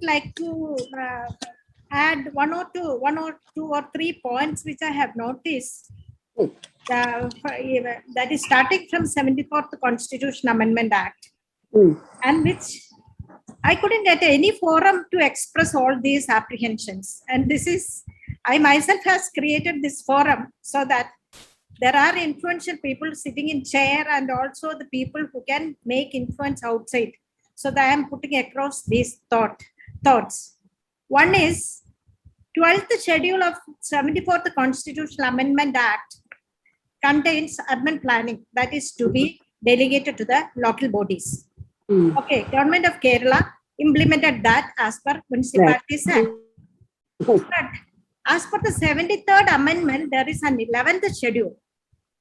would like to add one or two or three points which I have noticed. That is starting from 74th Constitution Amendment Act, and which I couldn't get any forum to express all these apprehensions. And this is, I myself has created this forum so that there are influential people sitting in chair and also the people who can make influence outside. So that I am putting across these thoughts. One is 12th schedule of 74th Constitutional Amendment Act contains urban planning that is to be delegated to the local bodies. Okay, Government of Kerala implemented that as per Municipalities Act. But as per the 73rd Amendment, there is an 11th schedule.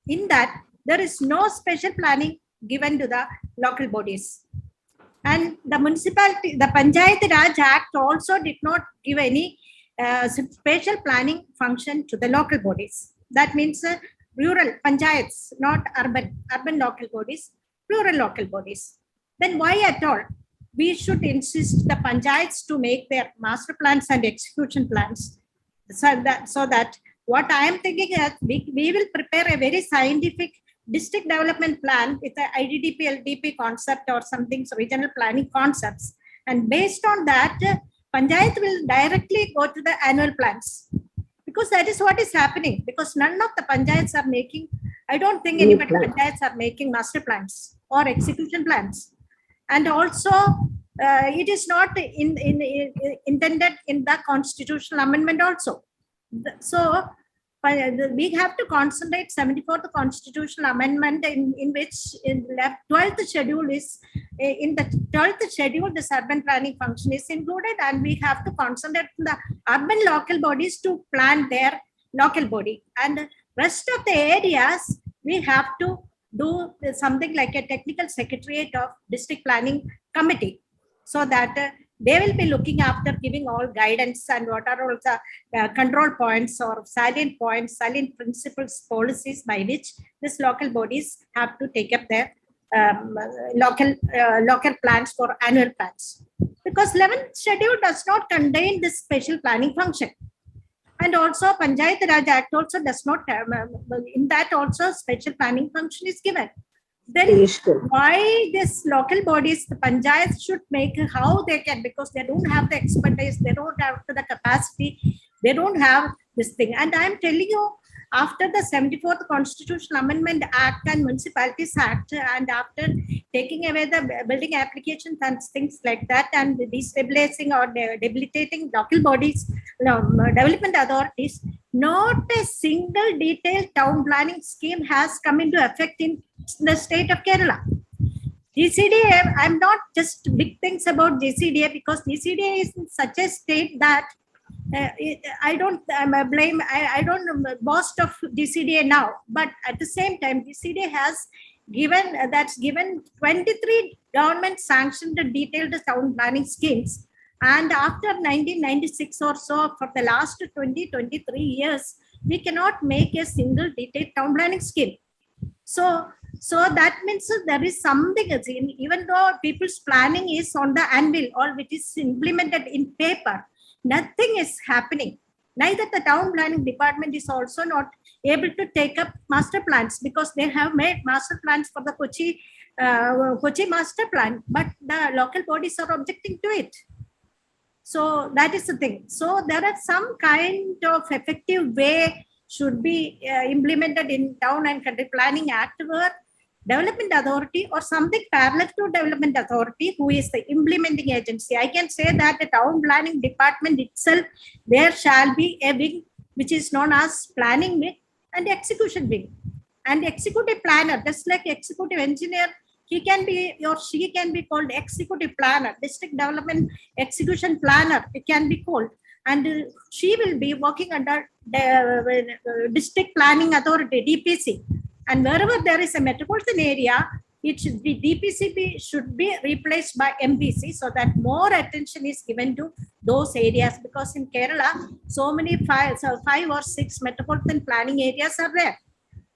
In that, there is no special planning given to the local bodies. And the municipality, the Panchayat Raj Act also did not give any special planning function to the local bodies. That means rural panchayats, not urban local bodies, rural local bodies. Then why at all? We should insist the panchayats to make their master plans and execution plans. So that what I am thinking is we will prepare a very scientific district development plan with the IDDP, LDP concept or something, so regional planning concepts. And based on that, Panchayat will directly go to the annual plans. Because that is what is happening. Because none of the Panchayats are making, I don't think anybody Panchayats are making master plans or execution plans. And also, it is not intended in the constitutional amendment also. So, we have to concentrate 74th constitutional amendment in which in the 12th schedule is in the 12th schedule this urban planning function is included, and we have to concentrate the urban local bodies to plan their local body, and rest of the areas we have to do something like a technical secretariat of district planning committee, so that they will be looking after giving all guidance and what are all the control points or salient points, salient principles, policies by which these local bodies have to take up their local plans for annual plans. Because 11th schedule does not contain this special planning function. And also Panchayat Raj Act also does not have, in that also special planning function is given. Then why this local bodies, the panchayats should make how they can, because they don't have the expertise, they don't have the capacity, they don't have this thing. And I am telling you, after the 74th Constitutional Amendment Act and Municipalities Act, and after taking away the building applications and things like that, and destabilizing or debilitating local bodies, development authorities, not a single detailed town planning scheme has come into effect in the state of Kerala. GCDA, I'm not just big things about GCDA, because GCDA is in such a state that I don't boast of GCDA now, but at the same time, GCDA has given 23 government sanctioned detailed town planning schemes. And after 1996 or so, for the last 23 years, we cannot make a single detailed town planning scheme. So that means there is something, even though people's planning is on the anvil or which is implemented in paper, nothing is happening. Neither the town planning department is also not able to take up master plans, because they have made master plans for the Kochi master plan, but the local bodies are objecting to it. So that is the thing. So there are some kind of effective way should be implemented in Town and Country Planning Act, where Development Authority or something parallel to Development Authority, who is the implementing agency. I can say that the Town Planning Department itself, there shall be a wing which is known as Planning Wing and Execution Wing. And Executive Planner, just like Executive Engineer, he can be or she can be called Executive Planner, District Development Execution Planner, it can be called. And she will be working under the District Planning Authority, DPC. And wherever there is a metropolitan area, it should be DPCP should be replaced by MPC, so that more attention is given to those areas, because in Kerala, so many 5 or 6 metropolitan planning areas are there.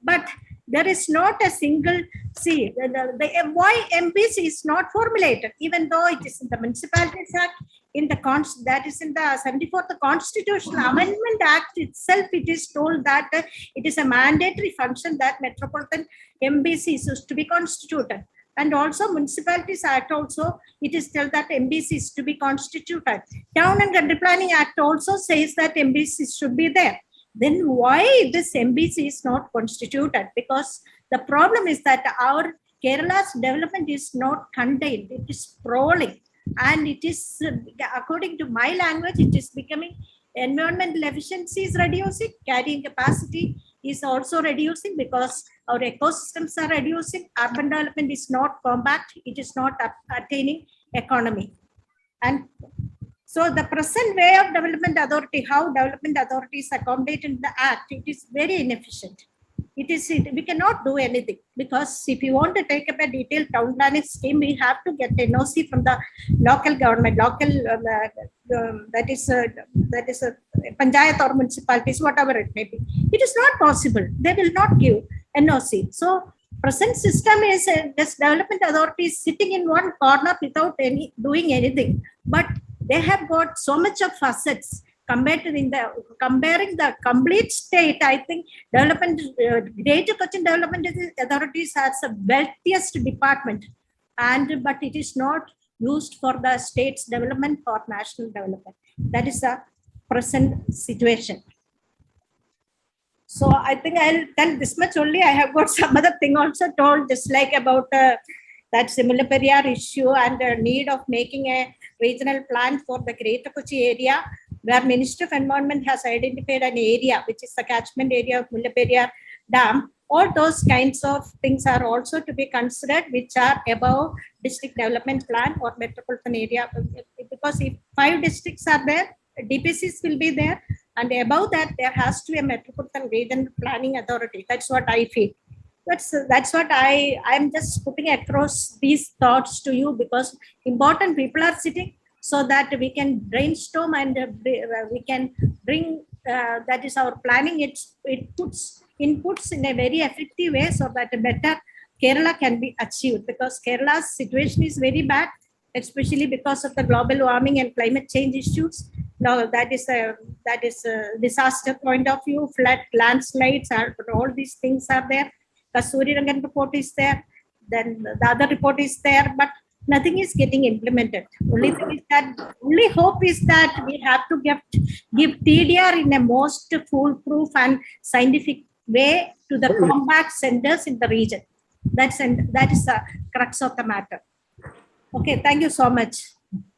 But there is not a single, why MPC is not formulated, even though it is in the Municipalities Act, in the that is in the 74th Constitutional Amendment Act itself, it is told that it is a mandatory function that metropolitan MBCs is to be constituted. And also Municipalities Act also, it is told that MBCs to be constituted. Town and Country Planning Act also says that MBCs should be there. Then why this MBC is not constituted? Because the problem is that our Kerala's development is not contained, it is sprawling. And it is, according to my language, it is becoming environmental efficiency is reducing, carrying capacity is also reducing because our ecosystems are reducing, urban development is not compact, it is not attaining economy. And so the present way of development authority, how development authority is accommodated in the act, it is very inefficient. We cannot do anything because if you want to take up a detailed town planning scheme, we have to get NOC from the local government, that is panchayat or municipalities, whatever it may be. It is not possible. They will not give NOC. So present system is this development authority is sitting in one corner without doing anything. But they have got so much of assets. Comparing the complete state, I think development, Greater Cochin Development Authorities has the wealthiest department, but it is not used for the state's development or national development. That is the present situation. So I think I'll tell this much only. I have got some other thing also told, just like about that Mullaperiyar issue and the need of making a regional plan for the Greater Kochi area, where Ministry of Environment has identified an area, which is the catchment area of Mullaperiyar Dam. All those kinds of things are also to be considered, which are above district development plan or metropolitan area. Because if 5 districts are there, DPCs will be there. And above that, there has to be a metropolitan regional planning authority. That's what I feel. That's what I'm just putting across these thoughts to you, because important people are sitting, so that we can brainstorm and we can bring, that is our planning, it puts inputs in a very effective way so that a better Kerala can be achieved, because Kerala's situation is very bad, especially because of the global warming and climate change issues. Now that is a disaster point of view, flood, landslides, all these things are there. The Suryarangan report is there, then the other report is there, but nothing is getting implemented. Only hope is that we have to give TDR in a most foolproof and scientific way to the compact centers in the region. That is the crux of the matter. Okay, thank you so much.